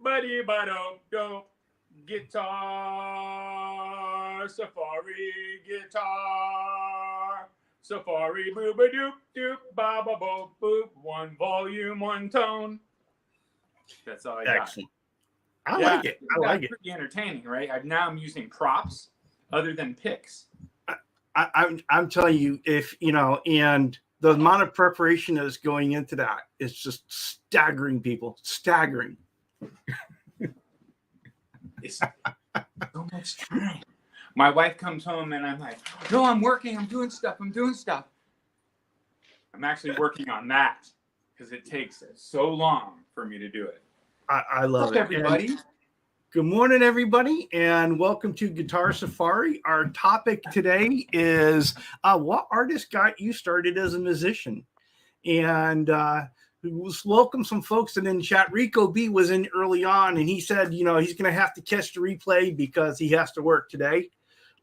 buddy, do guitar, safari, guitar, safari, booba doop doop, ba ba bo boop, one volume, one tone. That's all I got. Excellent. I like it. Pretty entertaining, right? I'm using props other than picks. I'm telling you, if and the amount of preparation that is going into that is just staggering, people. Staggering. It's so much time. My wife comes home and I'm like, no, I'm working. I'm doing stuff. I'm actually working on that because it takes so long for me to do it. I love it. Everybody. And good morning, everybody, and welcome to Guitar Safari. Our topic today is what artist got you started as a musician? And let's welcome some folks in chat. Rico B was in early on, and he said, he's going to have to catch the replay because he has to work today.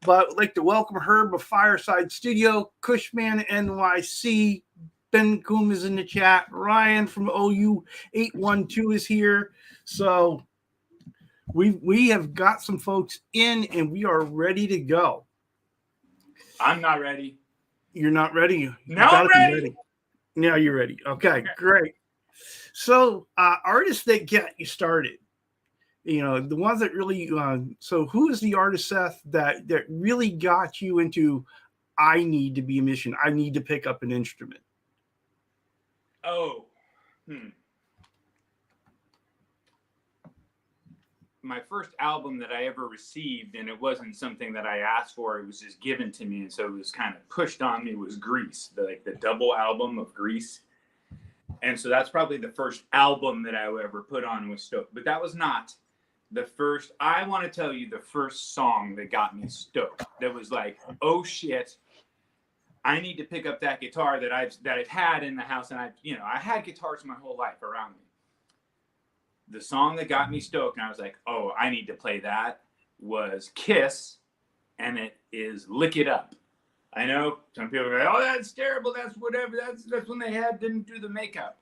But I'd like to welcome Herb of Fireside Studio, Cushman NYC, Ben Koom is in the chat, Ryan from OU 812 is here. So we have got some folks in, and we are ready to go. I'm not ready. You're not ready? No, I'm ready. Now you're ready. Okay, great. So artists that get you started, the ones that really, so who is the artist, Seth, that really got you into, I need to be a musician, I need to pick up an instrument? My first album that I ever received, and it wasn't something that I asked for, it was just given to me, and so it was kind of pushed on me, was Grease, the double album of Grease. And so that's probably the first album that I ever put on was stoked. But that was not the first. I want to tell you the first song that got me stoked. That was like, oh shit, I need to pick up that guitar that I've had in the house, and I had guitars my whole life around me. The song that got me stoked, and I was like, oh, I need to play that, was Kiss, and it is Lick It Up. I know some people are like, oh, that's terrible, that's whatever, that's when they didn't do the makeup.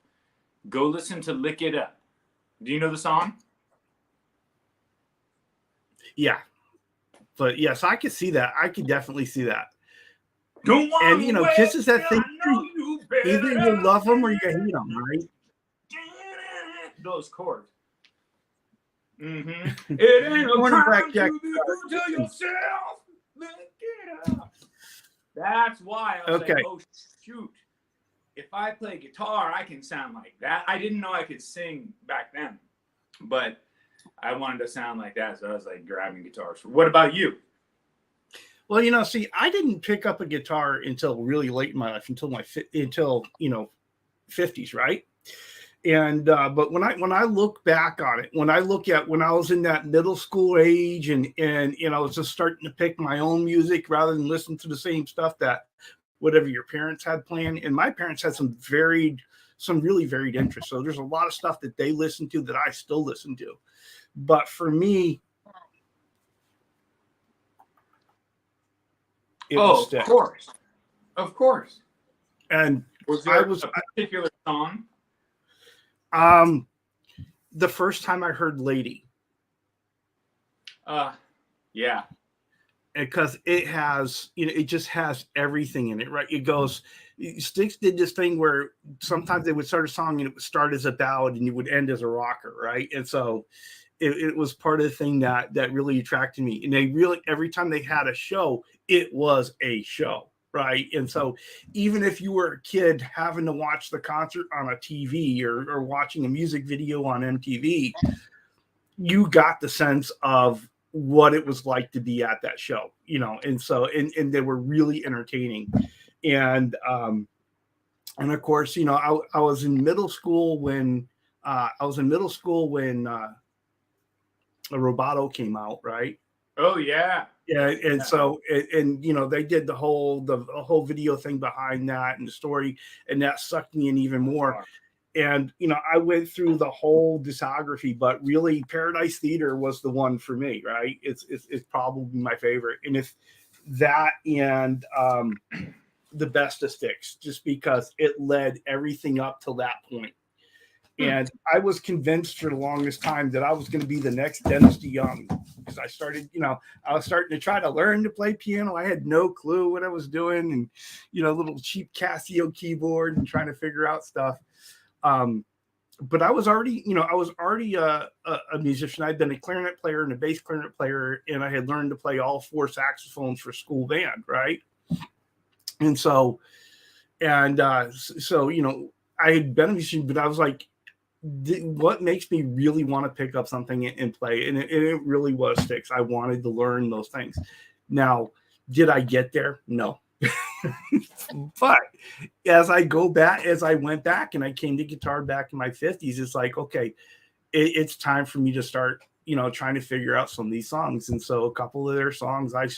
Go listen to Lick It Up. Do you know the song? Yeah. But yes, I could see that. I could definitely see that. Don't want and Kiss is that thing. Either you love them or you hate them, right? Those chords. Mm-hmm. It ain't no time to be good to yourself. Lick it up. That's why I was like, oh shoot. If I play guitar, I can sound like that. I didn't know I could sing back then, but I wanted to sound like that, so I was like grabbing guitars. What about you? Well, see, I didn't pick up a guitar until really late in my life, until 50s, right? And but when I look back on it, when I look at when I was in that middle school age and I was just starting to pick my own music rather than listen to the same stuff that whatever your parents had planned, and my parents had some really varied interests. So there's a lot of stuff that they listened to that I still listen to. But for me, of course. And was there a particular song? The first time I heard Lady. Yeah. Because it has, it just has everything in it, right? It goes, Styx did this thing where sometimes they would start a song and it would start as a ballad and it would end as a rocker, right? And so it was part of the thing that really attracted me. And they really, every time they had a show, it was a show. Right. And so even if you were a kid having to watch the concert on a TV or watching a music video on MTV, you got the sense of what it was like to be at that show, and so and they were really entertaining. And of course, I was in middle school when Roboto came out, right? Oh yeah. Yeah, and so they did the whole video thing behind that and the story, and that sucked me in even more. And I went through the whole discography, but really Paradise Theater was the one for me, right? It's probably my favorite, and if that and the Best of Styx, just because it led everything up to that point. And I was convinced for the longest time that I was going to be the next Dennis DeYoung, because I started, I was starting to try to learn to play piano. I had no clue what I was doing, and, little cheap Casio keyboard and trying to figure out stuff. But I was already, a musician. I'd been a clarinet player and a bass clarinet player, and I had learned to play all 4 saxophones for school band, right? And so, I had been a musician, but I was like, what makes me really want to pick up something and play? And it really was sticks. I wanted to learn those things. Now, did I get there? No. But as I went back and I came to guitar back in my 50s, it's like, okay, it's time for me to start, trying to figure out some of these songs. And so a couple of their songs I've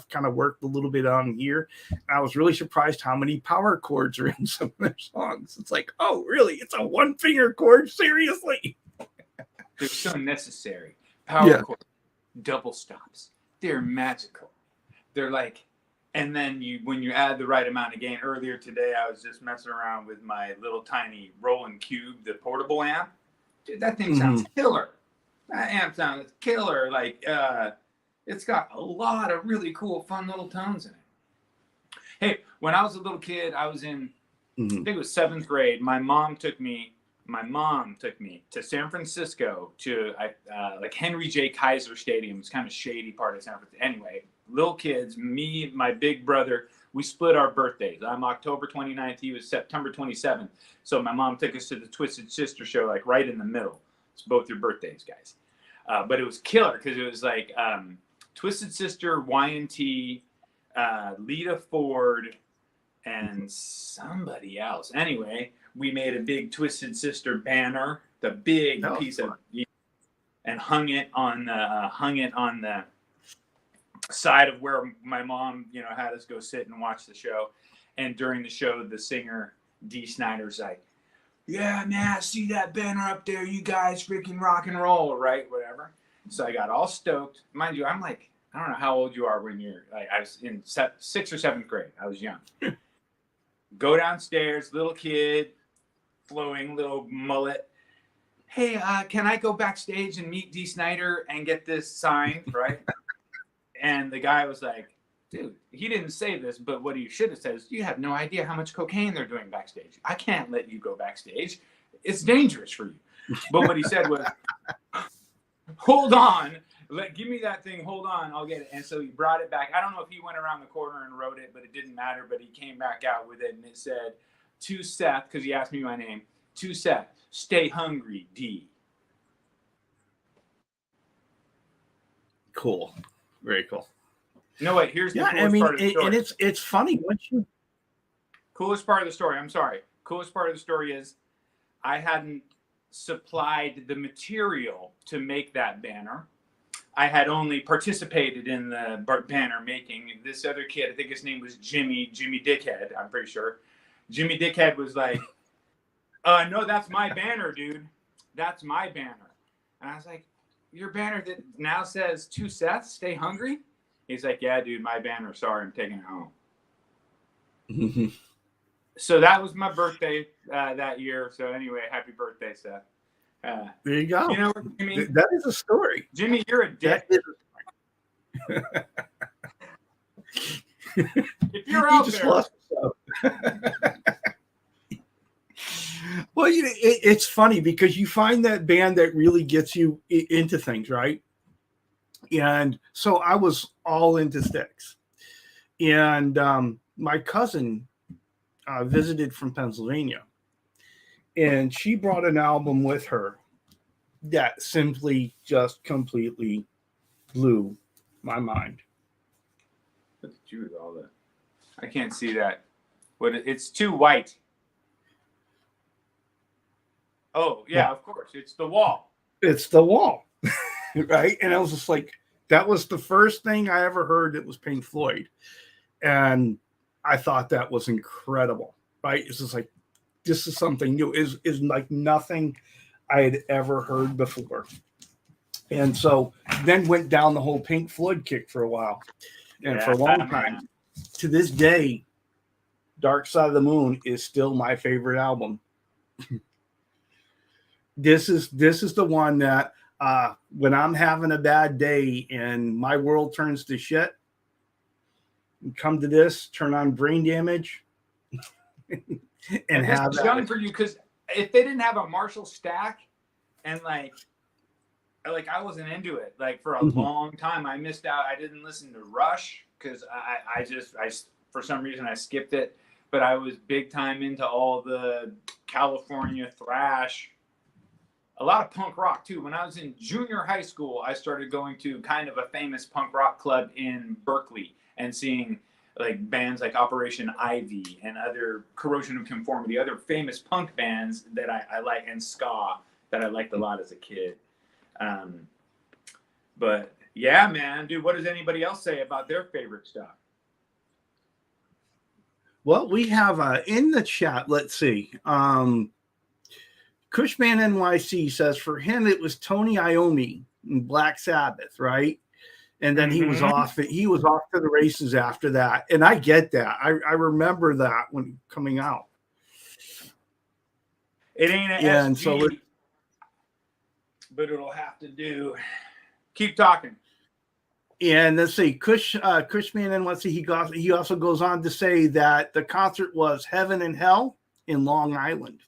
kind of worked a little bit on here. I was really surprised how many power chords are in some of their songs. It's like, oh, really? It's a 1-finger chord? Seriously? They're so necessary. Power chords, double stops. They're magical. They're like, and then when you add the right amount of gain. Earlier today, I was just messing around with my little tiny Roland Cube, the portable amp. Dude, that thing sounds killer. That amp sounds killer. Like, it's got a lot of really cool, fun little tones in it. Hey, when I was a little kid, I was in, I think it was 7th grade. My mom took me to San Francisco to like Henry J. Kaiser Stadium. It's kind of shady part of San Francisco. Anyway, little kids, me, my big brother, we split our birthdays. I'm October 29th. He was September 27th. So my mom took us to the Twisted Sister show, like right in the middle. It's both your birthdays, guys. But it was killer because it was like Twisted Sister, Y&T, Lita Ford, and somebody else. Anyway, we made a big Twisted Sister banner, the big piece of, and hung it on the side of where my mom, had us go sit and watch the show. And during the show, the singer Dee Snider's like, "Yeah, man, I see that banner up there. You guys freaking rock and roll," right? Whatever. So I got all stoked. Mind you, I'm like, I don't know how old you are when you're like, I was in 6th or 7th grade. I was young. Go downstairs, little kid, flowing little mullet. "Hey, can I go backstage and meet Dee Snider and get this signed?" Right? And the guy was like, "Dude, he didn't say this, but what he should have said is, you have no idea how much cocaine they're doing backstage. I can't let you go backstage. It's dangerous for you." But what he said was, "Hold on, give me that thing. Hold on, I'll get it." And so he brought it back. I don't know if he went around the corner and wrote it, but it didn't matter. But he came back out with it, and it said, "To Seth," because he asked me my name. "To Seth, stay hungry, D." Cool. Very cool. No, wait, here's the coolest part of the story. And it's funny once you. Coolest part of the story. I'm sorry. Coolest part of the story is I hadn't supplied the material to make that banner. I had only participated in the banner making. This other kid, I think his name was Jimmy Dickhead, I'm pretty sure. Jimmy Dickhead was like, "No, that's my banner, dude. That's my banner." And I was like, "Your banner that now says 'To Seth, stay hungry'?" He's like, "Yeah, dude, my banner. Sorry, I'm taking it home." So that was my birthday that year. So anyway, happy birthday, Seth. There you go. You know what I mean? That is a story. Jimmy, you're a dick. If you're out there. Lost Well, it's funny because you find that band that really gets you into things, right? And so I was all into sticks. And my cousin visited from Pennsylvania. And she brought an album with her that simply just completely blew my mind. Look at you with all that. I can't see that. It's too white. Oh, yeah, of course. It's The Wall. It's The Wall. Right? And I was just like, that was the first thing I ever heard that was Pink Floyd. And I thought that was incredible. Right? It's just like, this is something new. Is like nothing I had ever heard before. And so then went down the whole Pink Floyd kick for a while. And for a long time, to this day, Dark Side of the Moon is still my favorite album. This is the one that when I'm having a bad day and my world turns to shit, come to this, turn on Brain Damage, and this have is young for you, because if they didn't have a Marshall stack, and like I wasn't into it. Like for a long time, I missed out. I didn't listen to Rush because I for some reason I skipped it. But I was big time into all the California thrash, a lot of punk rock too. When I was in junior high school, I started going to kind of a famous punk rock club in Berkeley and seeing like bands like Operation Ivy and other Corrosion of Conformity, other famous punk bands that I like, and ska that I liked a lot as a kid. But yeah, man, dude, what does anybody else say about their favorite stuff? Well, we have in the chat, let's see. Cushman NYC says for him it was Tony Iommi in Black Sabbath, right? And then he was off to the races after that. And I get that. I remember that when coming out. It ain't an SG, so but it'll have to do. Keep talking. And let's see, Cushman NYC, he also goes on to say that the concert was Heaven and Hell in Long Island.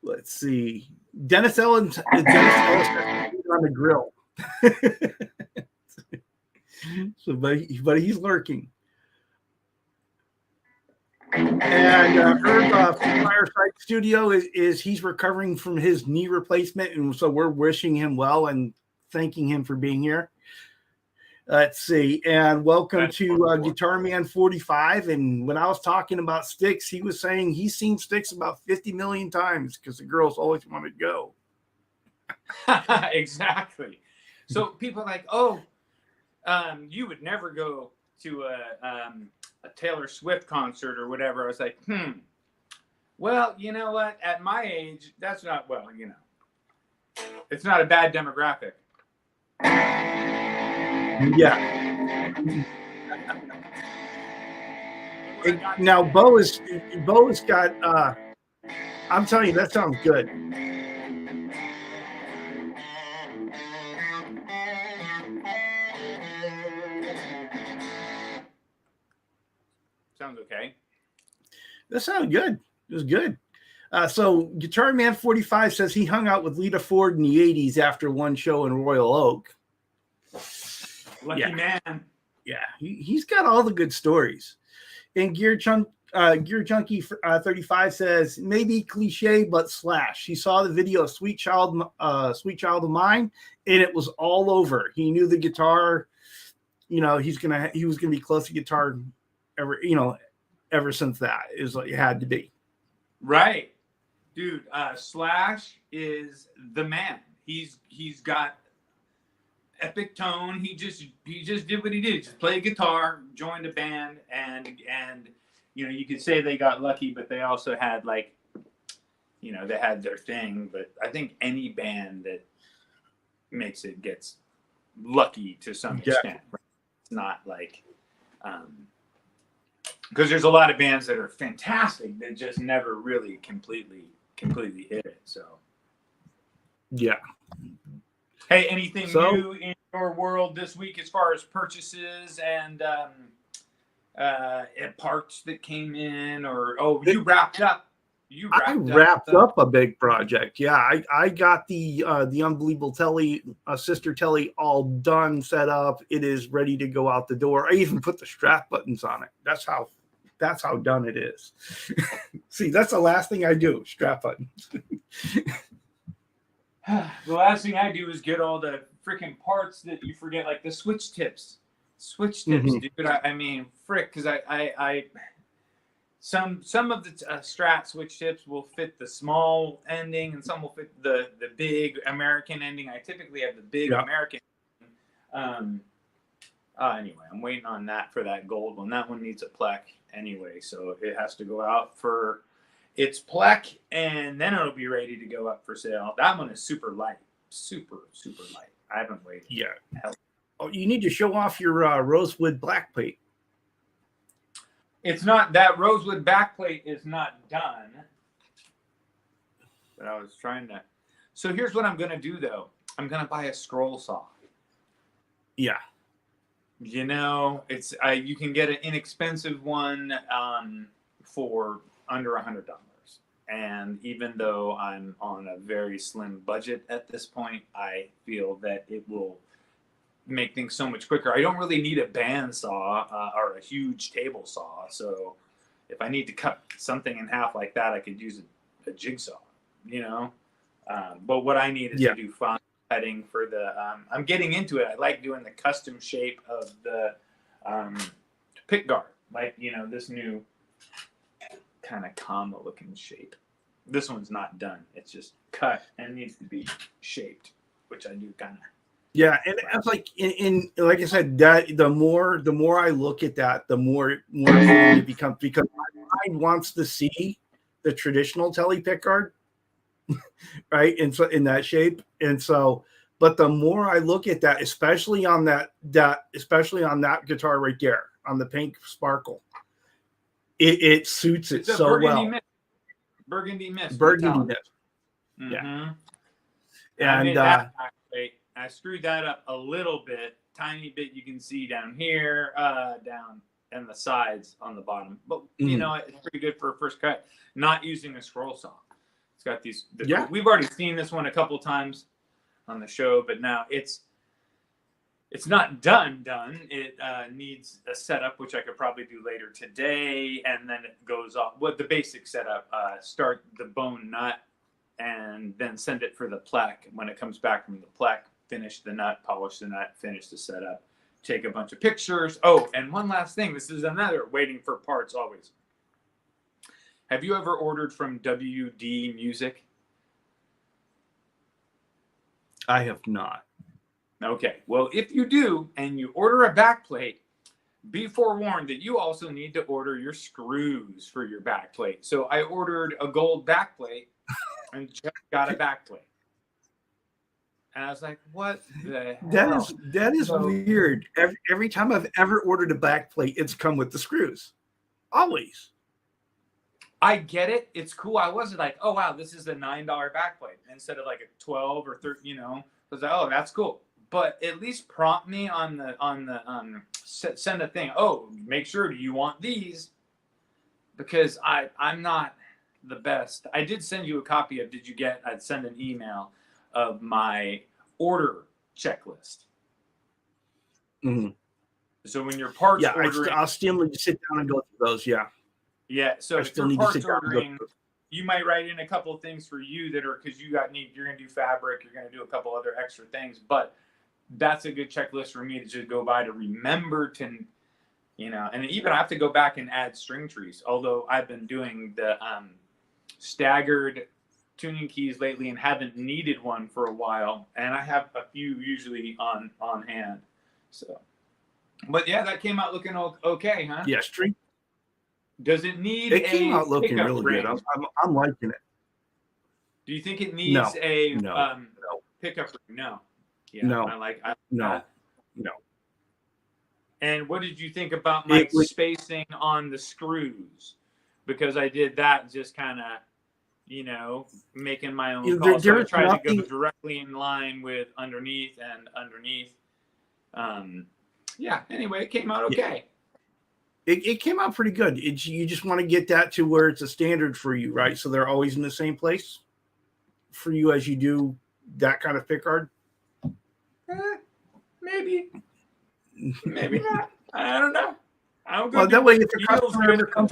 Let's see. Dennis Ellis on the grill. So, but he's lurking. And Herb Fireside Studio is he's recovering from his knee replacement, and so we're wishing him well and thanking him for being here. Let's see, and welcome to Guitar Man 45. And when I was talking about Styx, he was saying he's seen Styx about 50 million times because the girls always wanted to go. Exactly. So people are like, oh, you would never go to a Taylor Swift concert or whatever. I was like, well, you know what? At my age, that's not, well, you know, it's not a bad demographic. Yeah. Now Bo has got I'm telling you, that sounds good. Sounds okay. That sounded good. It was good. So Guitar Man 45 says he hung out with Lita Ford in the 80s after one show in Royal Oak. Lucky man. Yeah, he's got all the good stories. And Gear Junkie 35 says maybe cliche, but Slash. He saw the video of Sweet Child of Mine, and it was all over. He knew the guitar. You know, he was gonna be close to guitar ever since that is what it had to be. Right, dude. Slash is the man. He's got epic tone. He just did what he did. Just play guitar, joined a band, and you know, you could say they got lucky, but they also had, like, you know, they had their thing. But I think any band that makes it gets lucky to some extent. Right? It's not like because there's a lot of bands that are fantastic that just never really completely hit it. So yeah. Hey, anything new in your world this week as far as purchases and parts that came in, or you wrapped up? I wrapped up a big project. Yeah, I got the Unbelievable Telly, sister Telly, all done, set up. It is ready to go out the door. I even put the strap buttons on it. That's how done it is. See, that's the last thing I do, strap buttons. The last thing I do is get all the freaking parts that you forget, like the switch tips. Dude. I mean, frick, because I some of the Strat switch tips will fit the small ending, and some will fit the big American ending. I typically have the big American. Anyway, I'm waiting on that for that gold one. That one needs a plec anyway, so it has to go out for its plec, and then it'll be ready to go up for sale. That one is super light, super light. I haven't waited. Yeah. Oh, you need to show off your rosewood backplate. It's not, that rosewood backplate is not done. But I was trying to. So here's what I'm gonna do though. I'm gonna buy a scroll saw. Yeah. You know, it's you can get an inexpensive one for under $100. And even though I'm on a very slim budget at this point, I feel that it will make things so much quicker. I don't really need a bandsaw or a huge table saw. So if I need to cut something in half like that, I could use a jigsaw, you know. But what I need is to do fine cutting for the. I'm getting into it. I like doing the custom shape of the pick guard, like this new kind of comma looking shape. This one's not done. It's just cut and needs to be shaped, which I do kind of. Yeah, and it's like in like I said, that the more I look at that, the more it becomes, because my mind wants to see the traditional telly pick guard, right? And so in that shape, and so, but the more I look at that, especially on that guitar right there, on the pink sparkle, it suits it so well. Burgundy mist. Burgundy mist. Mm-hmm. Yeah. And I screwed that up a little bit, tiny bit. You can see down here, down and the sides on the bottom. But it's pretty good for a first cut. Not using a scroll saw. It's got these. We've already seen this one a couple times on the show, but now it's not done. It needs a setup, which I could probably do later today, and then it goes off. What the basic setup? Start the bone nut, and then send it for the plaque. When it comes back from the plaque, finish the nut, polish the nut, finish the setup, take a bunch of pictures. Oh, and one last thing. This is another waiting for parts always. Have you ever ordered from WD Music? I have not. Okay. Well, if you do and you order a backplate, be forewarned that you also need to order your screws for your backplate. So I ordered a gold backplate and just got a backplate. And I was like, what the hell? That is weird. Every time I've ever ordered a backplate, it's come with the screws. Always. I get it. It's cool. I wasn't like, oh, wow, this is a $9 backplate instead of like a 12 or 13, I was like, oh, that's cool. But at least prompt me on the send a thing. Oh, make sure, do you want these? Because I'm not the best. I did send you a copy of, I'd send an email of my order checklist. Mm-hmm. So when your parts ordering, I'll still need to sit down and go through those. Yeah. So if you're parts ordering, you might write in a couple of things for you that are, because you're going to do fabric, you're going to do a couple other extra things, but that's a good checklist for me to just go by to remember to, and even I have to go back and add string trees. Although I've been doing the staggered tuning keys lately and haven't needed one for a while, and I have a few usually on hand. So, but yeah, that came out looking okay, huh? Yeah, string. Does it need? It came out looking really good. I'm liking it. Do you think it needs a pickup ring? No. Yeah, no. No. And what did you think about my spacing on the screws? Because I did that just kind of, making my own call. So I tried to go directly in line with underneath. Anyway, it came out okay. It came out pretty good. You just want to get that to where it's a standard for you, right? So they're always in the same place for you as you do that kind of pick guard. Maybe not. I don't know. Well, that way, if the customer ever comes,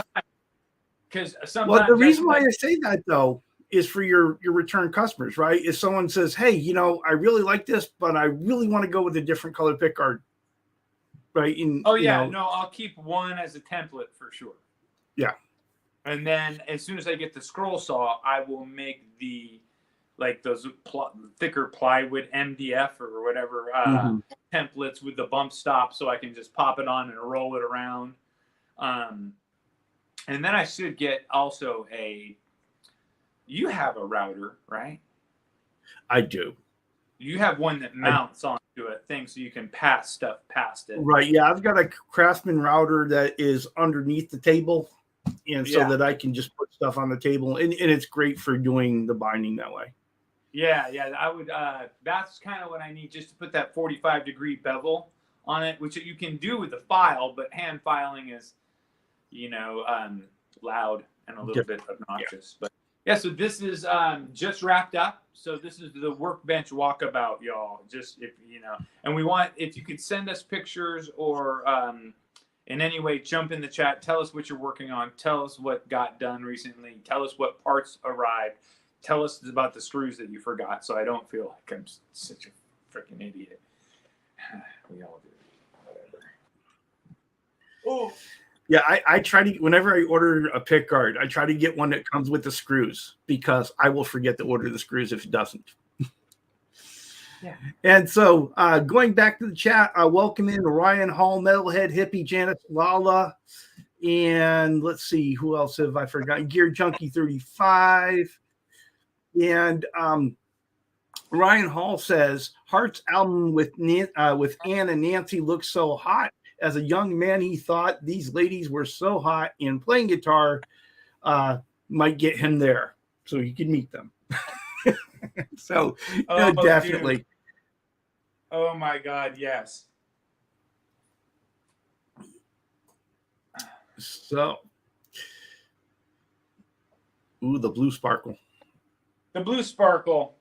because sometimes. Well, the reason why I say that though is for your return customers, right? If someone says, "Hey, I really like this, but I really want to go with a different color pick guard," right? And, I'll keep one as a template for sure. Yeah. And then as soon as I get the scroll saw, I will make those thicker plywood MDF or whatever templates with the bump stop, so I can just pop it on and roll it around. And then I should get also you have a router, right? I do. You have one that mounts onto a thing so you can pass stuff past it. Right. Yeah. I've got a Craftsman router that is underneath the table. and so that I can just put stuff on the table, and it's great for doing the binding that way. Yeah, I would. That's kind of what I need, just to put that 45-degree bevel on it, which you can do with the file, but hand filing is, loud and a little bit obnoxious. But yeah, so this is just wrapped up. So this is the workbench walkabout, y'all. Just and we want, if you could send us pictures or in any way, jump in the chat. Tell us what you're working on. Tell us what got done recently. Tell us what parts arrived. Tell us about the screws that you forgot, so I don't feel like I'm such a freaking idiot. We all do. Whatever. Oh. Yeah, I try to, whenever I order a pick guard, I try to get one that comes with the screws, because I will forget to order the screws if it doesn't. Yeah. And so going back to the chat, welcome in Ryan Hall, Metalhead Hippie, Janice Lala, and let's see, who else have I forgotten? Gear Junkie 35. And Ryan Hall says, Heart's album with Ann and Nancy looks so hot. As a young man, he thought these ladies were so hot, and playing guitar might get him there so he could meet them. So, definitely. Dude. Oh, my God, yes. So, the blue sparkle. The blue sparkle.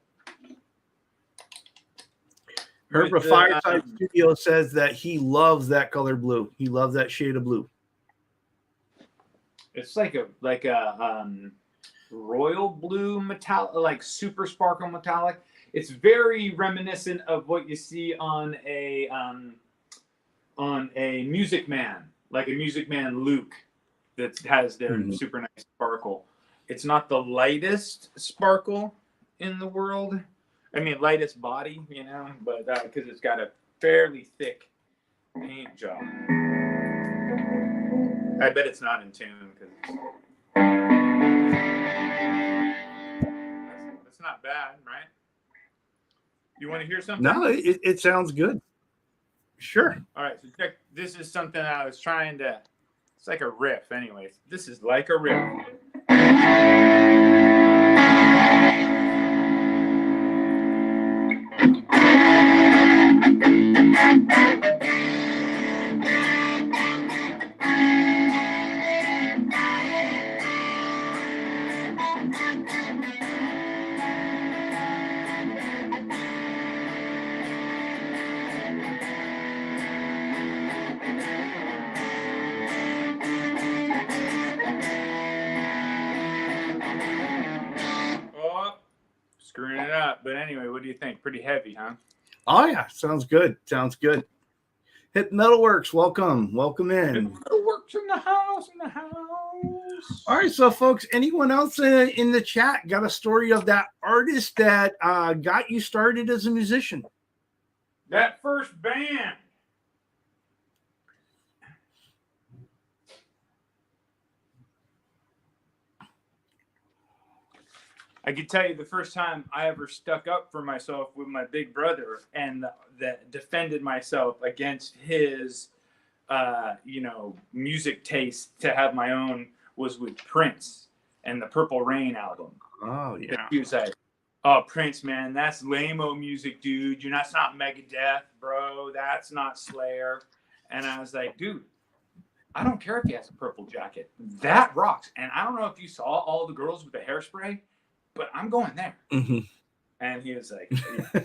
Herbert Fireside Studio says that he loves that color blue. He loves that shade of blue. It's like a royal blue metallic, like super sparkle metallic. It's very reminiscent of what you see on a Music Man, like a Music Man Luke, that has their super nice sparkle. It's not the lightest sparkle in the world. I mean, lightest body, but because it's got a fairly thick paint job. I bet it's not in tune, because that's not bad, right? You want to hear something? No, it sounds good. Sure. All right, so check. This is something I was trying to. It's like a riff, anyways. This is like a riff. Screwing it up. But anyway, what do you think? Pretty heavy, huh? Oh, yeah. Sounds good. Sounds good. Hit Metalworks. Welcome in. Metalworks in the house. All right. So, folks, anyone else in the chat got a story of that artist that got you started as a musician? That first band. I could tell you the first time I ever stuck up for myself with my big brother and that defended myself against his, music taste to have my own was with Prince and the Purple Rain album. Oh, yeah. He was like, oh, Prince, man, that's lame-o music, dude. That's not Megadeth, bro. That's not Slayer. And I was like, dude, I don't care if he has a purple jacket. That rocks. And I don't know if you saw all the girls with the hairspray, but I'm going there. Mm-hmm. And he was like, yeah.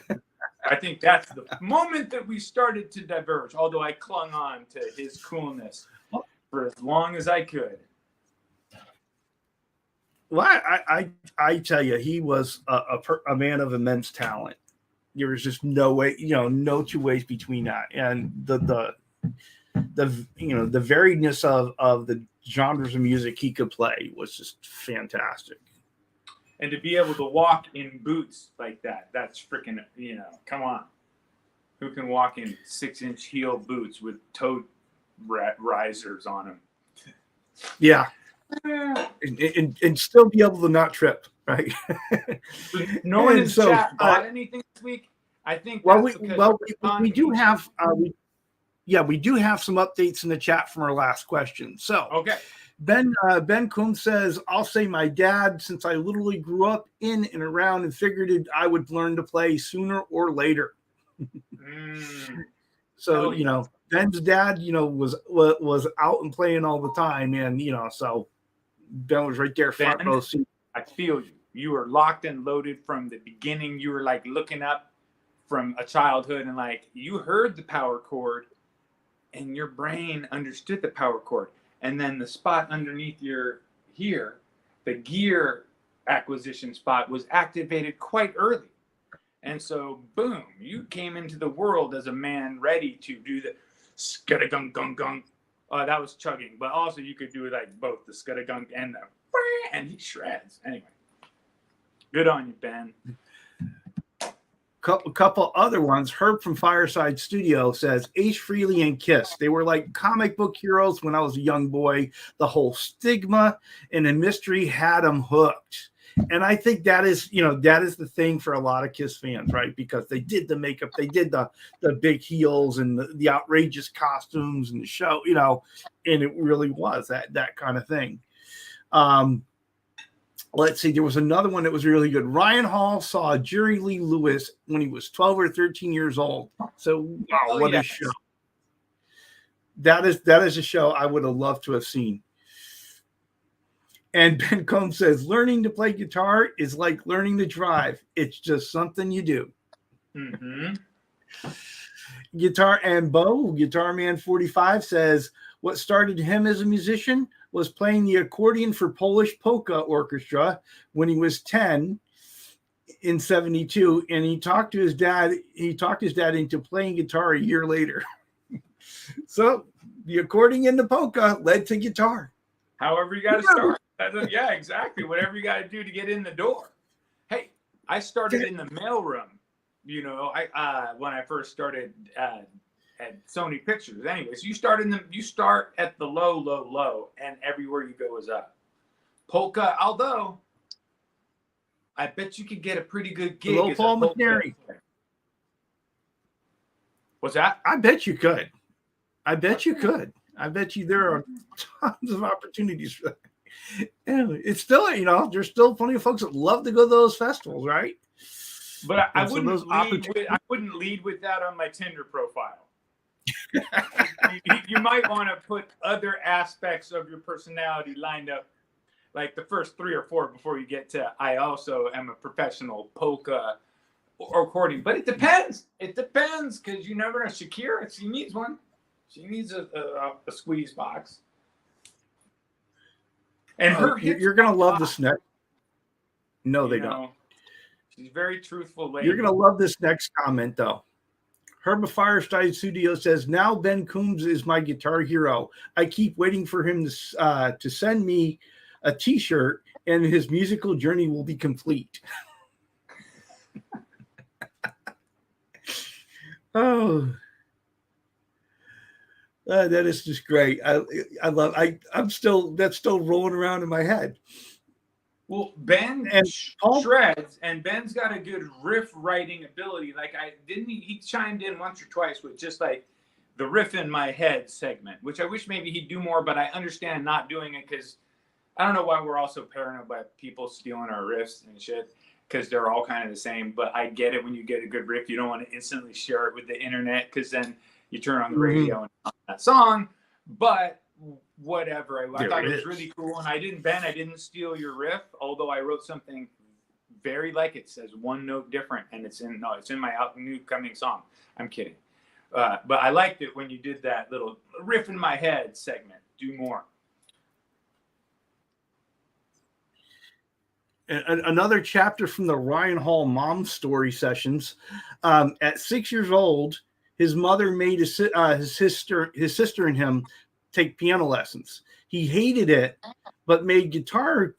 I think that's the moment that we started to diverge, although I clung on to his coolness for as long as I could. Well, I tell you, he was a man of immense talent. There was just no way, no two ways between that. And the variedness of the genres of music he could play was just fantastic. And to be able to walk in boots like that, that's freaking, come on. Who can walk in 6-inch heel boots with toe risers on them? Yeah. And still be able to not trip, right? No one in the chat bought anything this week. I think we do have we do have some updates in the chat from our last question. So okay. Ben Coombs says, "I'll say my dad, since I literally grew up in and around and figured I would learn to play sooner or later." So Ben's dad, was out and playing all the time, and so Ben was right there front row seat. I feel you. You were locked and loaded from the beginning. You were like looking up from a childhood, and like you heard the power chord, and your brain understood the power chord, and then the spot underneath your here, the gear acquisition spot, was activated quite early. And so, boom, you came into the world as a man ready to do the skada-gung, gung, gung. That was chugging. But also you could do like both the skada-gung and the, and he shreds. Anyway, good on you, Ben. Couple other ones. Herb from Fireside Studio says, Ace Frehley and Kiss. They were like comic book heroes when I was a young boy. The whole stigma and the mystery had them hooked. And I think that is the thing for a lot of Kiss fans, right? Because they did the makeup, they did the big heels and the outrageous costumes and the show, and it really was that kind of thing. Let's see, there was another one that was really good. Ryan Hall saw Jerry Lee Lewis when he was 12 or 13 years old. So, wow, what a show. That is a show I would have loved to have seen. And Ben Combs says, learning to play guitar is like learning to drive. It's just something you do. Guitar and Bo, Guitar Man 45 says, what started him as a musician was playing the accordion for Polish Polka Orchestra when he was 10 in 72. And he talked his dad into playing guitar a year later. So the accordion and the polka led to guitar. However you got to start. Yeah, exactly. Whatever you got to do to get in the door. Hey, I started in the mailroom. I when I first started at Sony Pictures. Anyways, you start at the low, and everywhere you go is up. Polka, although I bet you could get a pretty good gig. Hello, Paul McNary. What's that? I bet you could. I bet you there are tons of opportunities for that. And it's still, there's still plenty of folks that love to go to those festivals, right? But I wouldn't lead with that on my Tinder profile. You might want to put other aspects of your personality lined up, like the first 3 or 4 before you get to, I also am a professional polka or accordion. But it depends. Because you never know. Shakira, she needs one. She needs a squeeze box. And you're going to love this next. No, they don't. She's very truthful lady. You're going to love this next comment, though. Herb Fireside Studio says, now Ben Coombs is my guitar hero. I keep waiting for him to send me a T-shirt, and his musical journey will be complete. Oh. That is just great. That's still rolling around in my head. Well, Ben shreds, and Ben's got a good riff writing ability. Like he chimed in once or twice with just like the riff in my head segment, which I wish maybe he'd do more, but I understand not doing it because I don't know why we're all so paranoid about people stealing our riffs and shit, because they're all kind of the same. But I get it, when you get a good riff, you don't want to instantly share it with the internet, because then you turn on the radio and that song. But whatever, I thought it was really cool. And I didn't steal your riff, although I wrote something very like it. Says one note different, and it's in my new coming song. I'm kidding. But I liked it when you did that little riff in my head segment. Do more. Another chapter from the Ryan Hall Mom Story Sessions. At 6 years old, his mother made his sister and him take piano lessons. He hated it, but made guitar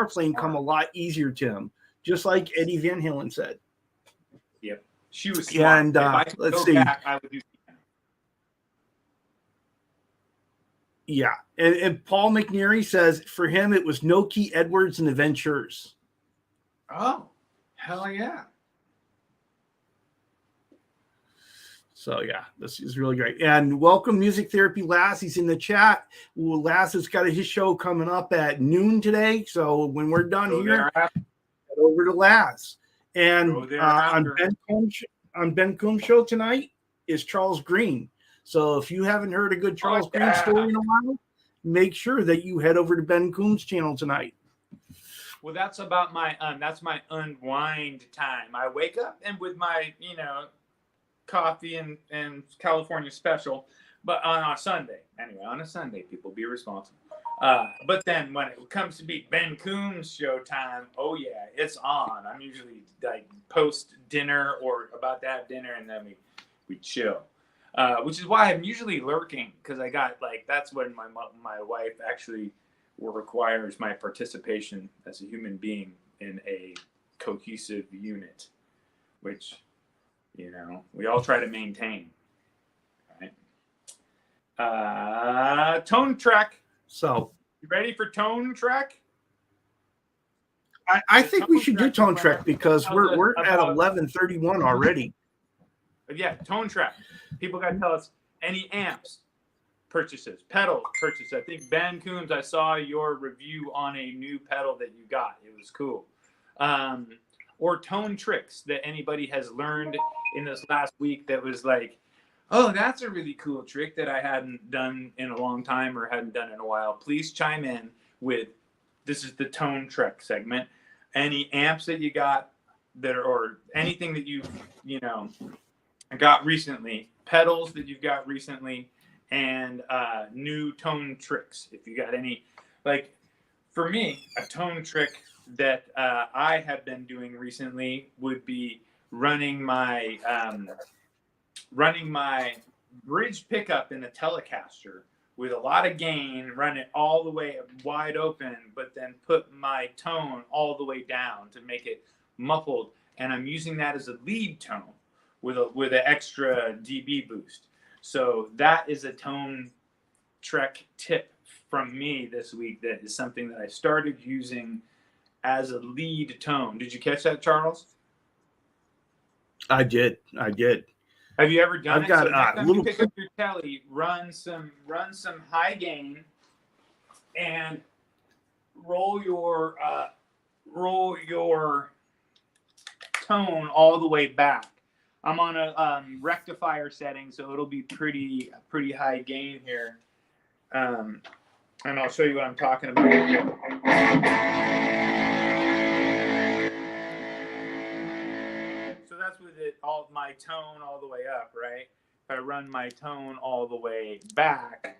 playing come a lot easier to him, just like Eddie Van Halen said. Yep, she was smart. And let's see. I would do. Yeah, and Paul McNary says for him it was Noki, Edwards, and the Ventures. Oh, hell yeah! So yeah, this is really great. And welcome Music Therapy Laz. He's in the chat. Well, Laz has got his show coming up at noon today. So when we're done here, head over to Laz. And on Ben Combs show tonight is Charles Green. So if you haven't heard a good Charles Green story in a while, make sure that you head over to Ben Combs' channel tonight. Well, that's about my unwind time. I wake up and with my, coffee and California special, but on a Sunday. Anyway, on a Sunday, people be responsible. But then when it comes to be Ben Combs show time, oh yeah, it's on. I'm usually like post dinner or about to have dinner, and then we chill. Which is why I'm usually lurking, because I got that's when my wife actually requires my participation as a human being in a cohesive unit, which we all try to maintain, right? Tone Trek. So you ready for Tone Trek? I think we should do Tone Trek because we're at 11:31 already. Yeah, Tone Trek. People got to tell us any amps purchases, pedal purchases. I think Ben Combs, I saw your review on a new pedal that you got. It was cool. Or tone tricks that anybody has learned in this last week that was like, oh, that's a really cool trick that I hadn't done in a long time or hadn't done in a while. Please chime in with, this is the Tone Trek segment. Any amps that you got that are, or anything that you've, got recently, pedals that you've got recently, and new tone tricks. If you got any, for me, a tone trick that I have been doing recently would be running my bridge pickup in a Telecaster with a lot of gain, run it all the way wide open, but then put my tone all the way down to make it muffled, and I'm using that as a lead tone with an extra dB boost. So that is a Tone Trek tip from me this week. That is something that I started using as a lead tone. Did you catch that, Charles? I did. Have you ever done I've got so next time little. You pick up your telly, run some high gain, and roll your tone all the way back. I'm on a rectifier setting, so it'll be pretty high gain here, and I'll show you what I'm talking about. So that's with it, all my tone all the way up, right? If I run my tone all the way back.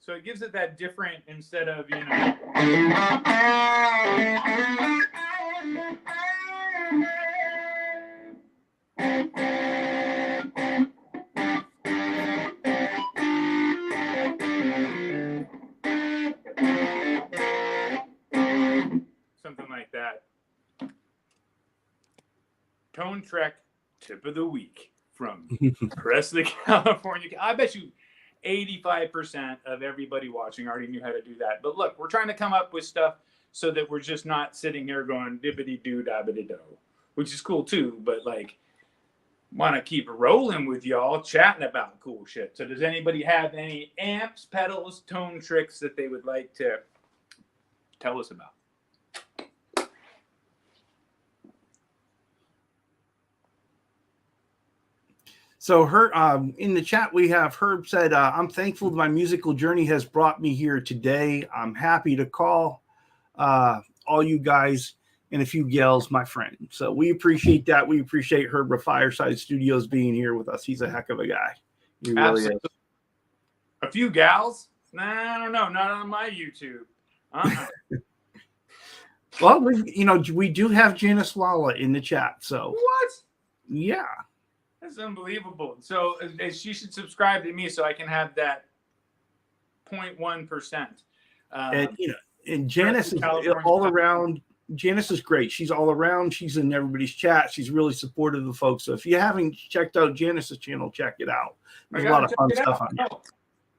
So it gives it that different, instead of, something like that. Tone Trek tip of the week from Presley, California. I bet you 85% of everybody watching already knew how to do that. But look, we're trying to come up with stuff so that we're just not sitting here going dibbity doo dabbity do, which is cool too. But want to keep rolling with y'all, chatting about cool shit. So does anybody have any amps, pedals, tone tricks that they would like to tell us about? So in the chat we have Herb said, I'm thankful my musical journey has brought me here today. I'm happy to call all you guys and a few gals my friend. So we appreciate that. We appreciate Herb of Fireside Studios being here with us. He's a heck of a guy. He really is. A few gals? Nah, I don't know. Not on my YouTube. Well, we do have Janice Lala in the chat. So what? Yeah. That's unbelievable. So she should subscribe to me so I can have that 0.1%. And Janice is all around Janice is great. She's all around. She's in everybody's chat. She's really supportive of folks. So if you haven't checked out Janice's channel, check it out. There's a lot of fun stuff on there.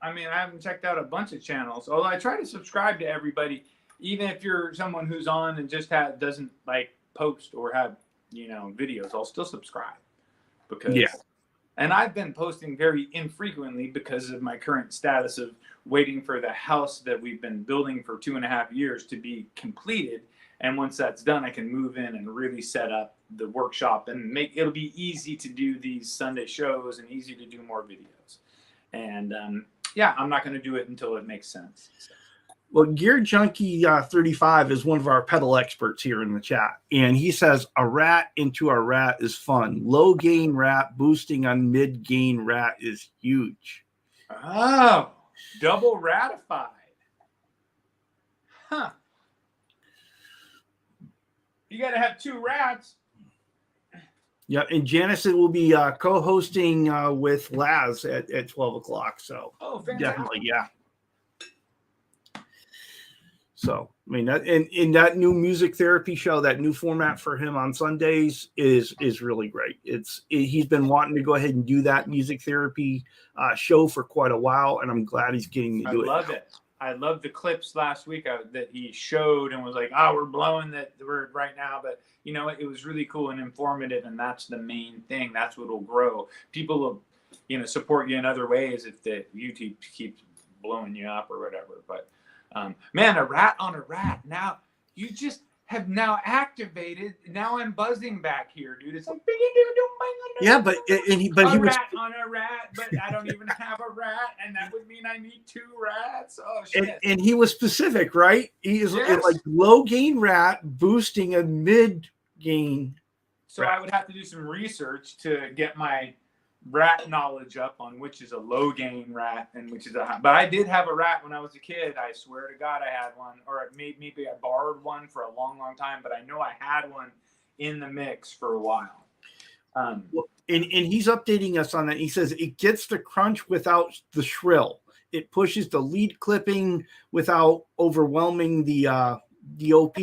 I mean, I haven't checked out a bunch of channels, although I try to subscribe to everybody, even if you're someone who's on and just doesn't like post or have, videos, I'll still subscribe because, and I've been posting very infrequently because of my current status of waiting for the house that we've been building for 2.5 years to be completed. And once that's done, I can move in and really set up the workshop and it'll be easy to do these Sunday shows and easy to do more videos. And I'm not going to do it until it makes sense. So. Well, Gear Junkie 35 is one of our pedal experts here in the chat. And he says, a rat into a rat is fun. Low gain rat boosting on mid gain rat is huge. Oh, double ratified. Huh. You got to have 2 rats. Yeah, and Janice will be co-hosting with Laz at 12 o'clock. So definitely, yeah. So, I mean, that in that new music therapy show, that new format for him on Sundays is really great. He's been wanting to go ahead and do that music therapy show for quite a while, and I'm glad he's getting to do it. I love it. I love the clips last week that he showed and was like, "Oh, we're blowing that word right now," but it was really cool and informative, and that's the main thing. That's what will grow. People will, support you in other ways if the YouTube keeps blowing you up or whatever. But man, a rat on a rat. Now you just have now activated. Now I'm buzzing back here, dude. It's like yeah, but he was rat on a rat, but I don't even have a rat, and that would mean I need 2 rats. Oh shit! And he was specific, right? He is like low gain rat boosting a mid gain. So rat. I would have to do some research to get my rat knowledge up on which is a low gain rat and which is a high. But I did have a rat when I was a kid. I swear to God I had one, or maybe I borrowed one for a long, long time, but I know I had one in the mix for a while. And he's updating us on that. He says it gets the crunch without the shrill. It pushes the lead clipping without overwhelming the OP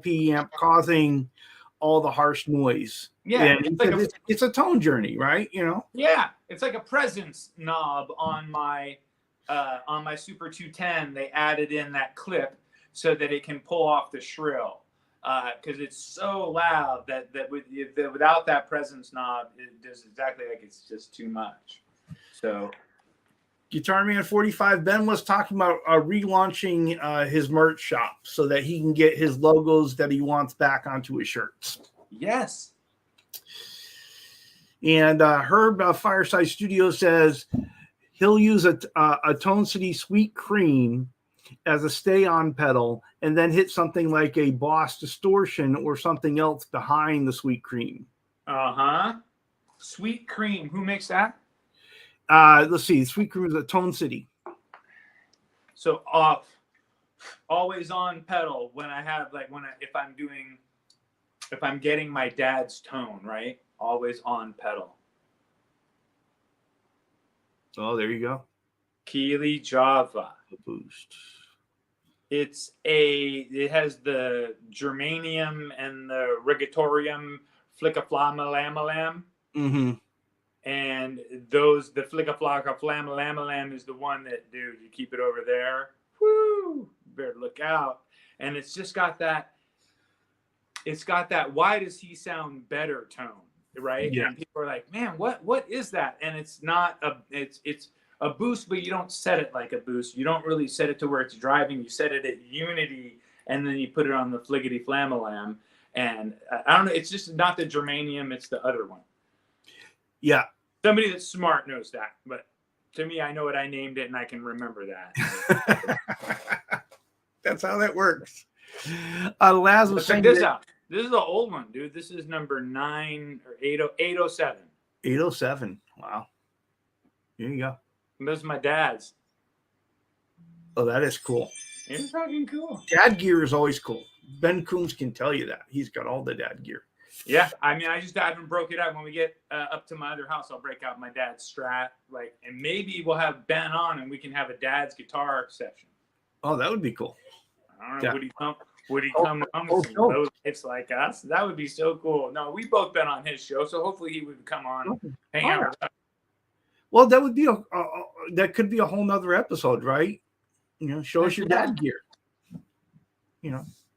amp, causing all the harsh noise. Yeah, it's a tone journey, right? Yeah, it's like a presence knob on my Super 210. They added in that clip so that it can pull off the shrill. Because it's so loud that without that presence knob, it does exactly like it's just too much. So, Guitar Man 45 Ben was talking about relaunching his merch shop so that he can get his logos that he wants back onto his shirts. Yes. And Herb Fireside Studio says he'll use a Tone City Sweet Cream as a stay-on pedal and then hit something like a Boss Distortion or something else behind the Sweet Cream. Sweet Cream. Who makes that? Let's see. Sweet Cream is a Tone City. So always on pedal when I have if I'm getting my dad's tone, right? Always on pedal. Oh, there you go. Keeley Java. The boost. It has the germanium and the rigatorium flickaflamalalam. Mm-hmm. And the flickaflamalalam is the one that, dude, you keep it over there. Woo! Better look out. And it's just got that. It's got that. Why does he sound better tone, right? Yeah. And people are like, man, what is that? And it's not it's a boost, but you don't set it like a boost. You don't really set it to where it's driving. You set it at unity, and then you put it on the fliggity flamalam. And I don't know. It's just not the germanium. It's the other one. Yeah. Somebody that's smart knows that. But to me, I know what I named it, and I can remember that. That's how that works. Laz was saying, check this out. This is an old one, dude. This is number 9 or 807. 807. Wow. Here you go. And this is my dad's. Oh, that is cool. It's fucking cool. Dad gear is always cool. Ben Coombs can tell you that. He's got all the dad gear. Yeah, I mean, I haven't broke it out. When we get up to my other house, I'll break out my dad's Strat, and maybe we'll have Ben on, and we can have a dad's guitar session. Oh, that would be cool. I don't know. Would he come on with some low lifes like us? That would be so cool. No, we've both been on his show, so hopefully he would come on, hang out with us. Well, that would be that could be a whole nother episode, right? Show us your dad gear.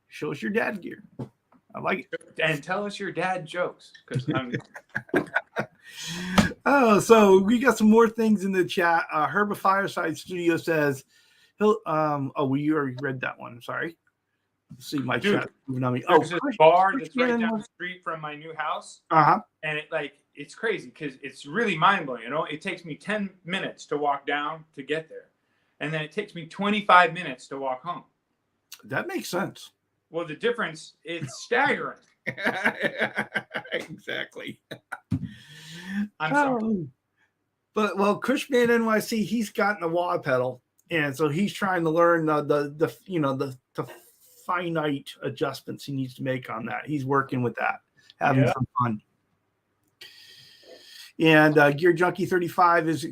Show us your dad gear. I like it. And tell us your dad jokes, because Oh, so we got some more things in the chat. Herb of Fireside Studio says he'll we already read that one. Sorry. Let's see my chat moving on me. There's a bar that's right down the street from my new house. And it's crazy because it's really mind-blowing. It takes me 10 minutes to walk down to get there. And then it takes me 25 minutes to walk home. That makes sense. Well, the difference is staggering. Exactly. I'm sorry. But Cushman NYC, he's gotten a wah pedal, and so he's trying to learn the finite adjustments he needs to make on that. He's working with that, having some fun. And Gear Junkie 35 is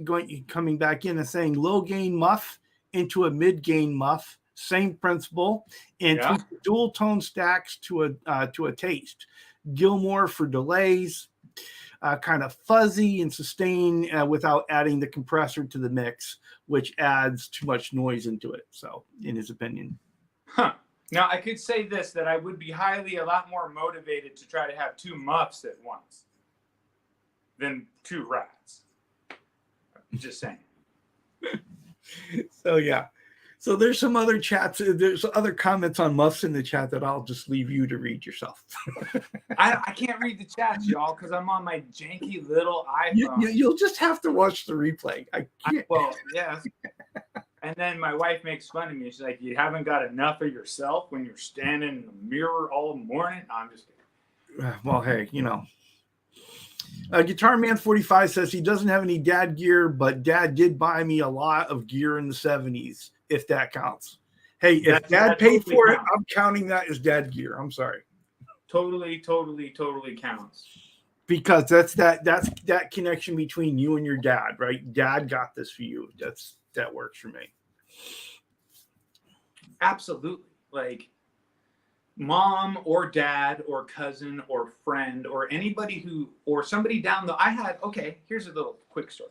coming back in and saying low gain muff into a mid gain muff. Same principle, and dual tone stacks to a taste. Gilmore for delays, kind of fuzzy and sustain without adding the compressor to the mix, which adds too much noise into it. So, in his opinion. Now, I could say this, that I would be a lot more motivated to try to have two muffs at once than two rats. I'm just saying. So, yeah. So there's some other chats. There's other comments on muffs in the chat that I'll just leave you to read yourself. I can't read the chats, y'all, because I'm on my janky little iPhone. You'll just have to watch the replay. Well, yes. And then my wife makes fun of me. She's like, "You haven't got enough of yourself when you're standing in the mirror all morning." No, I'm just kidding. Well, hey, Guitar Man 45 says he doesn't have any dad gear, but dad did buy me a lot of gear in the 70s. If that counts. Hey, if dad paid for it, I'm counting that as dad gear. I'm sorry. Totally counts. Because that's that connection between you and your dad, right? Dad got this for you. That works for me. Absolutely. Like mom or dad or cousin or friend or anybody or somebody down here's a little quick story.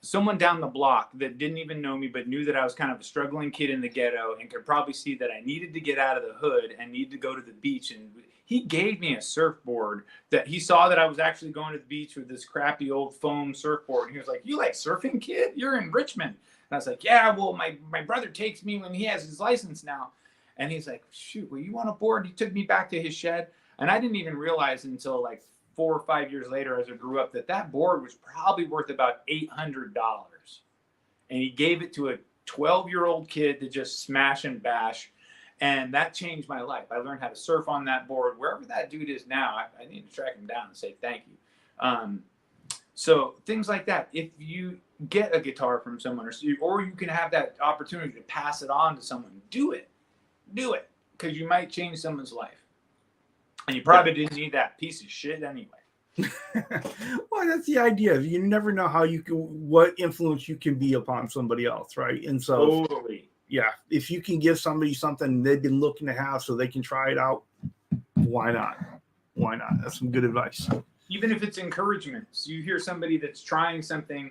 Someone down the block that didn't even know me but knew that I was kind of a struggling kid in the ghetto and could probably see that I needed to get out of the hood and need to go to the beach. And he gave me a surfboard that he saw that I was actually going to the beach with this crappy old foam surfboard. And he was like, "You like surfing, kid? You're in Richmond." And I was like, "Yeah, well, my brother takes me when he has his license now." And he's like, "Shoot, well, you want a board?" He took me back to his shed. And I didn't even realize until like 4 or 5 years later, as I grew up, that board was probably worth about $800. And he gave it to a 12-year-old kid to just smash and bash. And that changed my life. I learned how to surf on that board. Wherever that dude is now, I need to track him down and say thank you. So things like that. If you get a guitar from someone or you can have that opportunity to pass it on to someone, do it. Do it. Because you might change someone's life. And you probably didn't need that piece of shit anyway. Well, that's the idea. You never know what influence you can be upon somebody else, right? And so, totally. Yeah, if you can give somebody something they've been looking to have so they can try it out, why not? Why not? That's some good advice. Even if it's encouragement. So you hear somebody that's trying something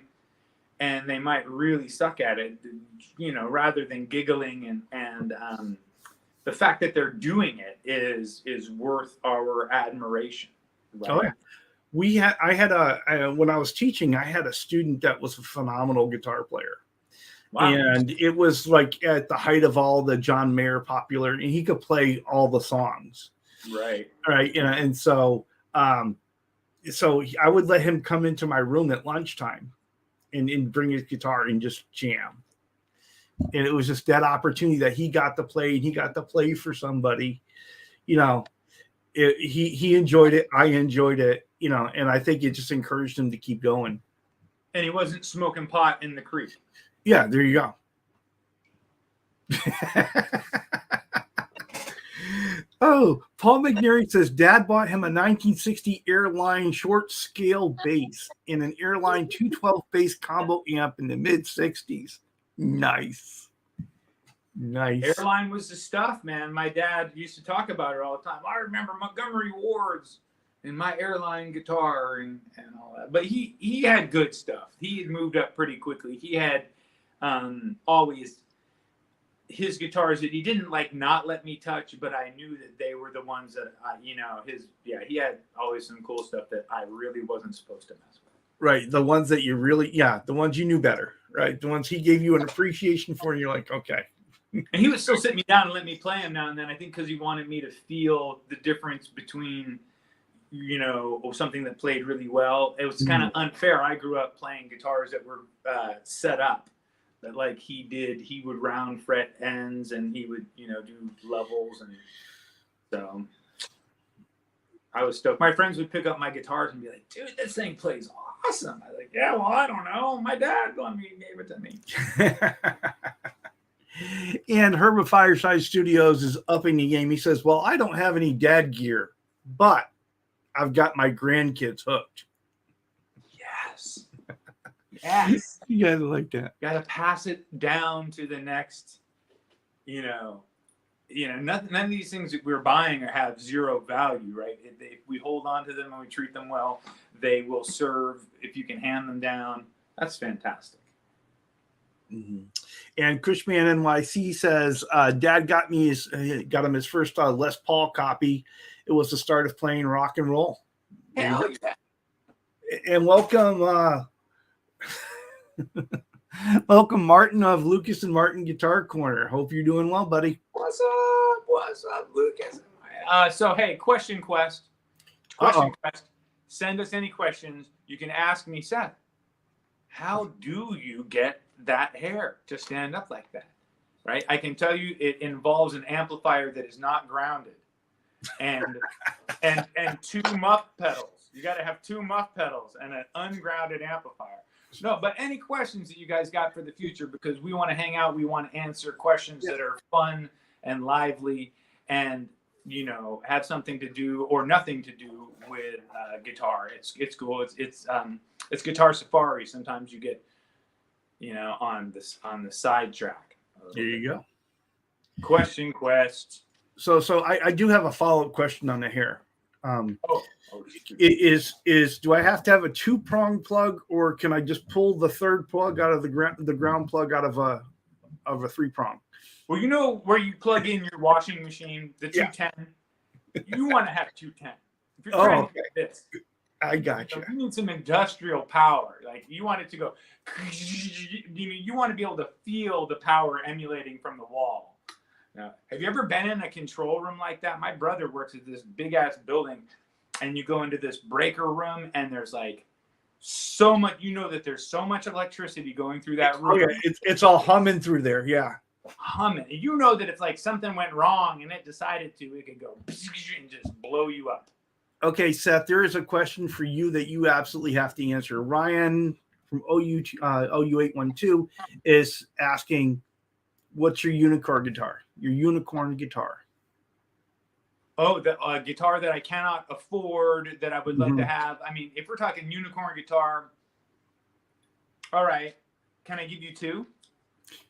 and they might really suck at it, rather than giggling and the fact that they're doing it is worth our admiration. Right? Oh yeah, when I was teaching, I had a student that was a phenomenal guitar player. Wow. And it was like at the height of all the John Mayer popular, and he could play all the songs. Right. And so I would let him come into my room at lunchtime and bring his guitar and just jam. And it was just that opportunity that he got to play, and he got to play for somebody. He enjoyed it. I enjoyed it. And I think it just encouraged him to keep going. And he wasn't smoking pot in the creek. Yeah, there you go. Oh, Paul McNary says Dad bought him a 1960 Airline short scale bass and an Airline 212 bass combo amp in the mid 60s. Nice. Nice. Airline was the stuff, man. My dad used to talk about it all the time. I remember Montgomery Ward's and my airline guitar and all that. But he had good stuff. He had moved up pretty quickly. He had always his guitars that he didn't like not let me touch, but I knew that they were the ones that he had always some cool stuff that I really wasn't supposed to mess with. Right. The ones that you really, the ones you knew better, right? The ones he gave you an appreciation for, and you're like, okay. And he would still sit me down and let me play him now and then. I think because he wanted me to feel the difference between, something that played really well. It was kind of unfair. I grew up playing guitars that were set up. That like he would round fret ends and he would, do levels. And so I was stoked. My friends would pick up my guitars and be like, dude, this thing plays awesome. I was like, yeah, well, I don't know. My dad gave it to me. And Herb of Fireside Studios is upping the game. He says, well, I don't have any dad gear, but I've got my grandkids hooked. Yes. Yes. You guys like that. Got to pass it down to the next, none of these things that we're buying have zero value, right? If we hold on to them and we treat them well, they will serve. If you can hand them down, that's fantastic. Mm-hmm. And Cushman NYC says, Dad got him his first Les Paul copy. It was the start of playing rock and roll. Hell yeah. And welcome, welcome Martin of Lucas and Martin Guitar Corner. Hope you're doing well, buddy. What's up, Lucas? So hey, question quest. Send us any questions. You can ask me, Seth, how do you get that hair to stand up like that? Right? I can tell you it involves an amplifier that is not grounded and two muff pedals. You got to have two muff pedals and an ungrounded amplifier. No, but any questions that you guys got for the future, because we want to hang out, we want to answer questions that are fun and lively and have something to do or nothing to do with guitar. It's cool. It's Guitar Safari. Sometimes you get on the side track. There you go. Question quest. So I do have a follow-up question on the hair. Do I have to have a 2-prong plug, or can I just pull the third plug out of the ground plug out of a 3-prong? Well, where you plug in your washing machine, the 210. You want to have 210. If you're trying to get this, I got you. You need some industrial power. Like you want it to go. You want to be able to feel the power emulating from the wall. Now, have you ever been in a control room like that? My brother works at this big ass building, and you go into this breaker room, and there's like so much. That there's so much electricity going through that room. Okay, it's all humming through there. Yeah. Humming. That if like something went wrong and it decided to, it could go and just blow you up. Okay, Seth, there is a question for you that you absolutely have to answer. Ryan from OU812 is asking, what's your unicorn guitar? Your unicorn guitar. Oh, the guitar that I cannot afford that I would love to have. I mean, if we're talking unicorn guitar, all right, can I give you two?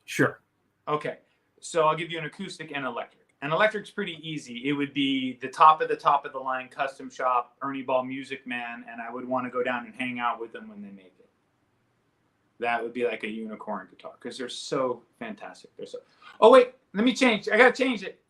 Sure. Okay, so I'll give you an acoustic and electric. An electric's pretty easy. It would be the top of the line custom shop, Ernie Ball Music Man, and I would want to go down and hang out with them when they make it. That would be like a unicorn guitar because they're so fantastic. Oh wait, let me change. I gotta change it.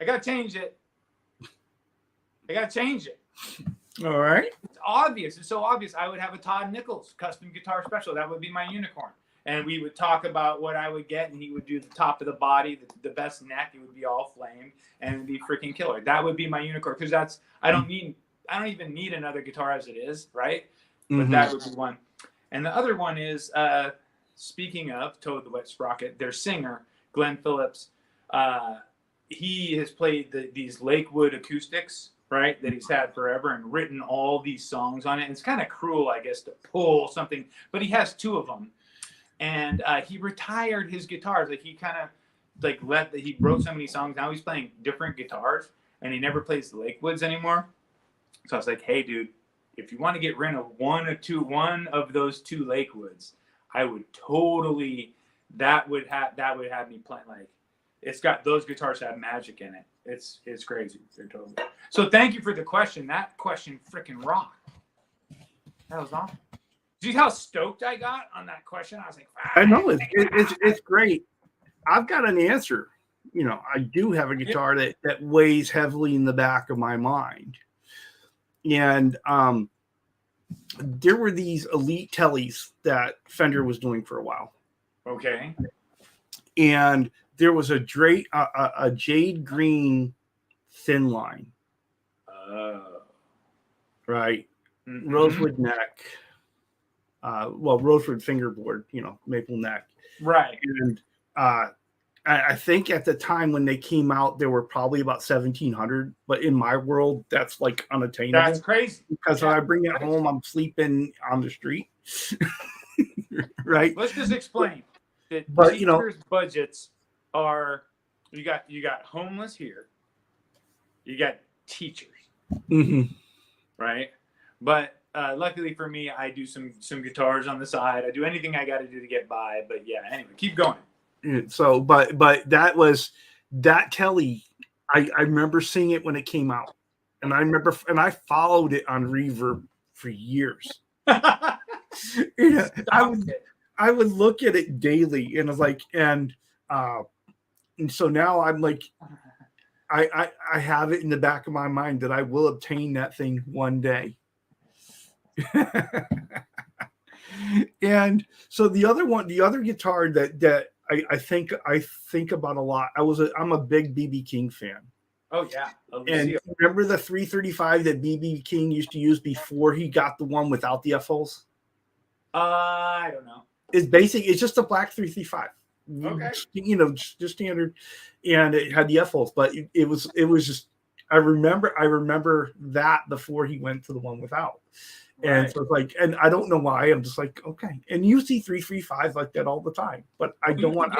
All right. It's obvious. It's so obvious. I would have a Todd Nichols custom guitar special. That would be my unicorn. And we would talk about what I would get, and he would do the top of the body, the best neck. It would be all flamed, and it'd be freaking killer. That would be my unicorn because I don't even need another guitar as it is, right? But that would be one. And the other one is, speaking of Toad the Wet Sprocket, their singer Glenn Phillips. He has played these Lakewood acoustics, right? That he's had forever and written all these songs on it. And it's kind of cruel, I guess, to pull something, but he has two of them. And he retired his guitars. Like he kind of he wrote so many songs. Now he's playing different guitars, and he never plays the Lakewoods anymore. So I was like, hey, dude, if you want to get rid of one of those two Lakewoods, I would totally. That would have me playing like it's got those guitars have magic in it. It's crazy. They're totally. So thank you for the question. That question freaking rocked. That was awesome. See how stoked I got on that question? I was like, I know it's great. I've got an answer. You know, I do have a guitar that weighs heavily in the back of my mind. And there were these elite tellies that Fender was doing for a while. Okay. And there was a jade green thin line. Right. Mm-hmm. Rosewood neck. Rosewood fingerboard, you know, maple neck. Right. And I think at the time when they came out, there were probably about 1,700. But in my world, that's like unattainable. That's crazy. Because when I bring it home, I'm sleeping on the street. Right. Let's just explain that teachers' budgets are you got homeless here. You got teachers. Mm-hmm. Right. But luckily for me, I do some guitars on the side. I do anything I got to do to get by. But yeah, anyway, keep going. So, but that telly, I remember seeing it when it came out, and I followed it on Reverb for years. Yeah, I would look at it daily, and I was like, and so now I'm like, I have it in the back of my mind that I will obtain that thing one day. And so the other guitar that I think about a lot. I'm a big B.B. King fan. Oh yeah. And remember the 335 that B.B. King used to use before he got the one without the F holes? I don't know. It's just a black 335. Okay. You know, just standard, and it had the F holes, but it was just. I remember that before he went to the one without. And right. So it's like, and I don't know why. I'm just like, okay. And you see 335 like that all the time, but I don't want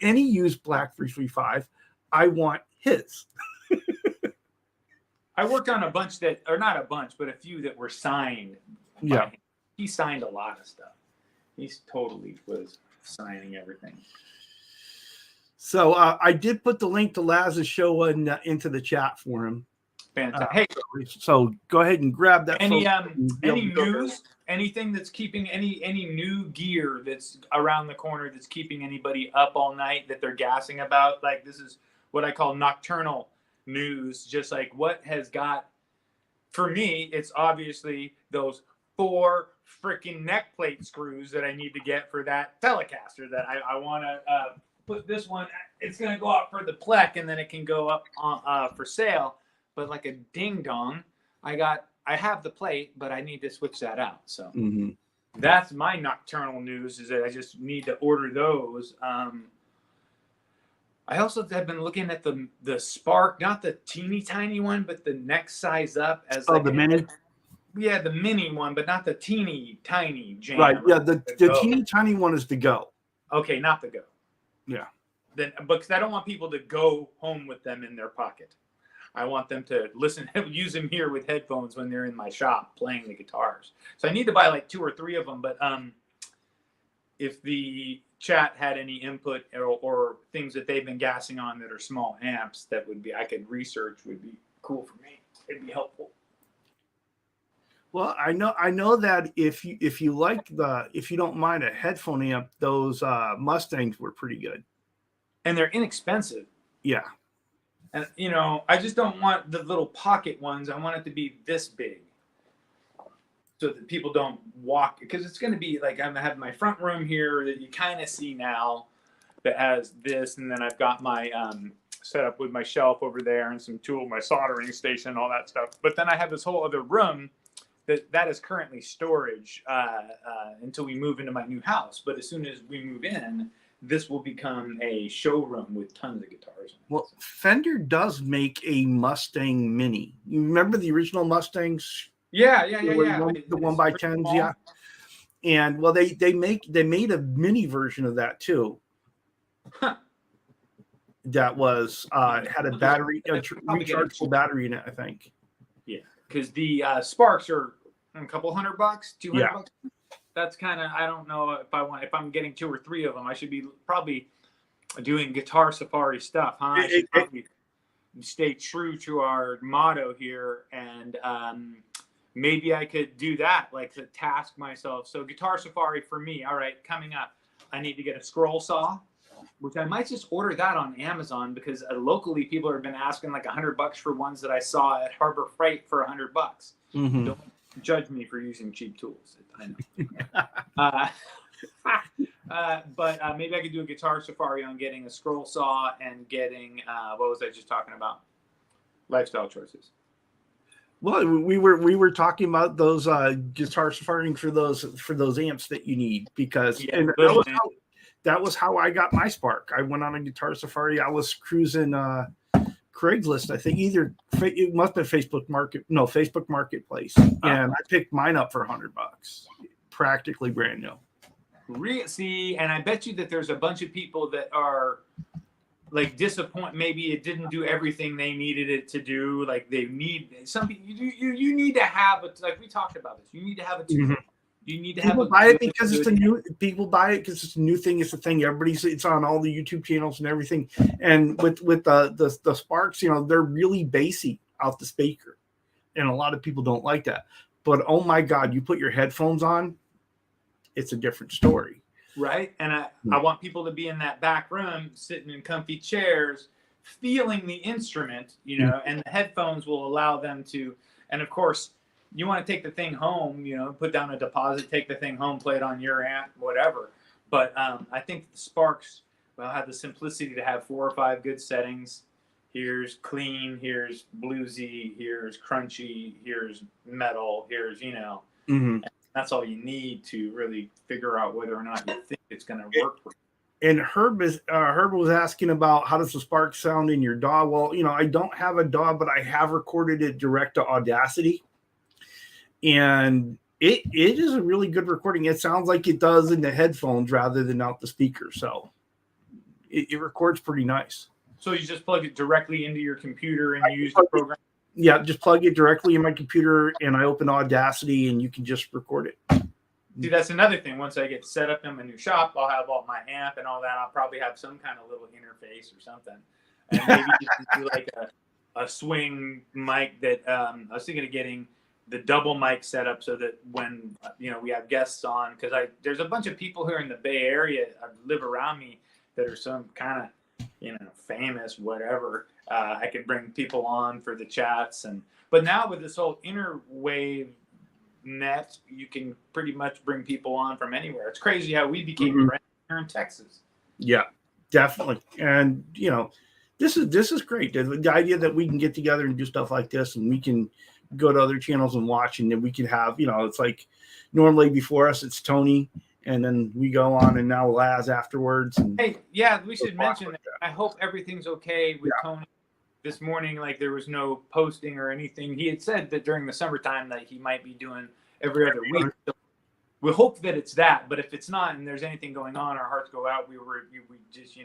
any used black 335. I want his. I worked on a bunch not a bunch, but a few that were signed. Yeah. He signed a lot of stuff. He's totally was signing everything. So I did put the link to Laz's show into the chat for him. Fantastic. Hey, so go ahead and grab that. Any news? Anything that's keeping any new gear that's around the corner that's keeping anybody up all night that they're gassing about? Like, this is what I call nocturnal news. Just like what has got, for me, it's obviously those 4 freaking neck plate screws that I need to get for that Telecaster that I want to put this one. It's going to go out for the plec, and then it can go up for sale. But like a ding dong, I have the plate, but I need to switch that out. So That's my nocturnal news, is that I just need to order those. I also have been looking at the Spark, not the teeny tiny one, but the next size up as the mini. Yeah, the mini one, but not the teeny tiny jam. Right. Yeah, the teeny tiny one is the Go. Okay, not the Go. Yeah. Then, because I don't want people to go home with them in their pocket. I want them to use them here with headphones when they're in my shop playing the guitars. So I need to buy like 2 or 3 of them. But if the chat had any input or things that they've been gassing on that are small amps, that I could research, would be cool for me. It'd be helpful. Well, I know that if you don't mind a headphone amp, those Mustangs were pretty good. And they're inexpensive. Yeah. And, you know, I just don't want the little pocket ones. I want it to be this big so that people don't walk. Because it's going to be like I have my front room here that you kind of see now that has this. And then I've got my set up with my shelf over there and some my soldering station and all that stuff. But then I have this whole other room that is currently storage until we move into my new house. But as soon as we move in, this will become a showroom with tons of guitars. Well, Fender does make a Mustang Mini. You remember the original Mustangs? Yeah. The 1x10s, yeah. And well, they made a mini version of that too. Huh. That was had a battery, a rechargeable battery in it, I think. Yeah, because the Sparks are a couple $100, $200. That's kind of, I don't know if I'm getting 2 or 3 of them. I should be probably doing Guitar Safari stuff, huh? I should probably stay true to our motto here, and maybe I could do that, like to task myself. So Guitar Safari for me. All right, coming up, I need to get a scroll saw, which I might just order that on Amazon, because locally people have been asking like $100 for ones that I saw at Harbor Freight for $100. Mm-hmm. Don't judge me for using cheap tools. I know. But maybe I could do a Guitar Safari on getting a scroll saw and getting what was I just talking about? Lifestyle choices. Well, we were talking about those Guitar Safari for those amps that you need, because and that was how I got my Spark. I went on a Guitar Safari. I was cruising Craigslist. I think it must have been Facebook Marketplace, and I picked mine up for $100, practically brand new. See, and I bet you that there's a bunch of people that are like disappointed. Maybe it didn't do everything they needed it to do. Like they need something. You need to have it. Like we talked about this. You need to have a tool. Mm-hmm. You need to people buy it because it's a new. People buy it because it's a new thing. It's a thing. It's on all the YouTube channels and everything. And with the Sparks, they're really bassy out the speaker, and a lot of people don't like that. But oh my God, you put your headphones on, it's a different story. Right. And I want people to be in that back room, sitting in comfy chairs, feeling the instrument, and the headphones will allow them to. And of course, you want to take the thing home, put down a deposit, take the thing home, play it on your amp, whatever. But I think the Sparks will have the simplicity to have 4 or 5 good settings. Here's clean, here's bluesy, here's crunchy, here's metal, here's, Mm-hmm. That's all you need to really figure out whether or not you think it's going to work for you. And Herb was asking about how does the Spark sound in your DAW? Well, I don't have a DAW, but I have recorded it direct to Audacity. And it is a really good recording. It sounds like it does in the headphones rather than out the speaker. So it records pretty nice. So you just plug it directly into your computer and you use the program? Yeah, just plug it directly in my computer and I open Audacity and you can just record it. See, that's another thing. Once I get set up in my new shop, I'll have all my amp and all that. I'll probably have some kind of little interface or something. And maybe you can do like a swing mic that I was thinking of getting the double mic set up so that when we have guests on, because there's a bunch of people here in the Bay Area live around me that are some kind of famous whatever. I could bring people on for the chats, but now with this whole interwave net, you can pretty much bring people on from anywhere. It's crazy how we became friends here in Texas. Yeah, definitely. And this is great. The idea that we can get together and do stuff like this, and we can go to other channels and watch, and then we can have it's like normally before us it's Tony, and then we go on, and now Laz afterwards. And hey, yeah, we should mention that. I hope everything's okay with Tony. This morning, like there was no posting or anything. He had said that during the summertime that he might be doing every other week. So we hope that it's that, but if it's not and there's anything going on, our hearts go out. We just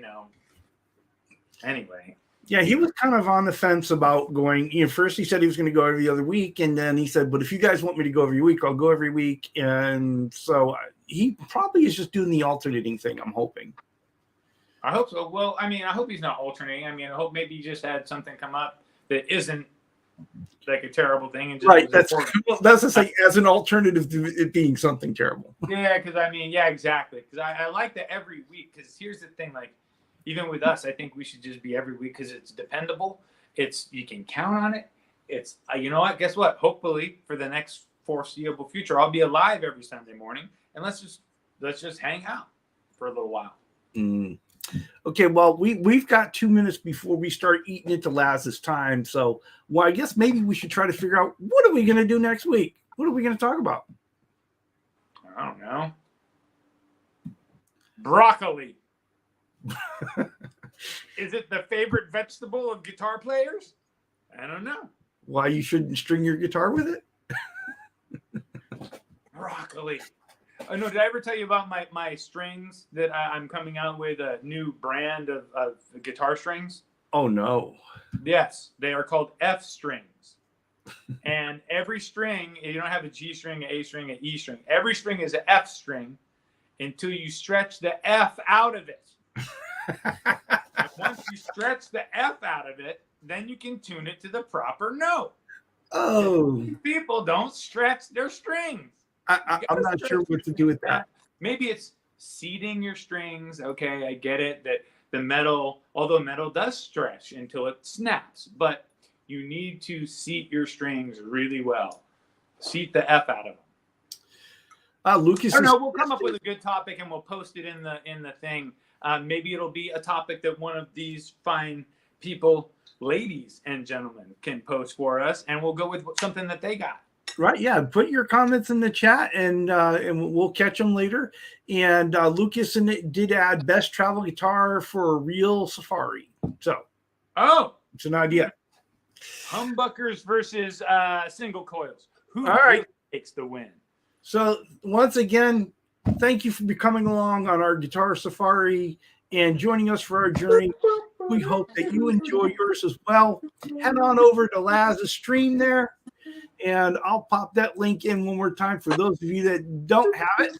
anyway. Yeah, he was kind of on the fence about going. First he said he was going to go every other week, and then he said, "But if you guys want me to go every week, I'll go every week." And so he probably is just doing the alternating thing. I'm hoping. I hope so. Well, I hope he's not alternating. I hope maybe he just had something come up that isn't like a terrible thing. And just right. That's the thing, as an alternative to it being something terrible. Yeah, because exactly. Because I like that every week. Because here's the thing, like even with us, I think we should just be every week because it's dependable. You can count on it. It's you know what? Guess what? Hopefully for the next foreseeable future, I'll be alive every Sunday morning, and let's just hang out for a little while. Mm. Okay, well, we've got 2 minutes before we start eating into Laz's time. So, I guess maybe we should try to figure out what are we going to do next week? What are we going to talk about? I don't know. Broccoli. Is it the favorite vegetable of guitar players? I don't know. Why you shouldn't string your guitar with it? Broccoli. Oh, no, did I ever tell you about my strings that I'm coming out with a new brand of guitar strings? Oh, no. Yes, they are called F strings. And every string, you don't have a G string, an A string, an E string. Every string is an F string until you stretch the F out of it. And once you stretch the F out of it, then you can tune it to the proper note. Oh, People don't stretch their strings. I'm not sure what to do with that. Maybe it's seating your strings. Okay, I get it that the metal, although metal does stretch until it snaps, but you need to seat your strings really well. Seat the F out of them. Lucas, I don't know. We'll come up with a good topic and we'll post it in the thing. Maybe it'll be a topic that one of these fine people, ladies and gentlemen, can post for us, and we'll go with something that they got. Right, yeah. Put your comments in the chat, and we'll catch them later. And Lucas did add best travel guitar for a real safari. So, it's an idea. Humbuckers versus single coils. Who really takes the win? So once again, thank you for coming along on our guitar safari and joining us for our journey. We hope that you enjoy yours as well. Head on over to Laz's stream there, and I'll pop that link in one more time for those of you that don't have it.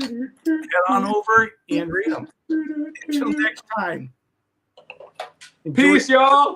Head on over and read them. Until next time. Peace, y'all.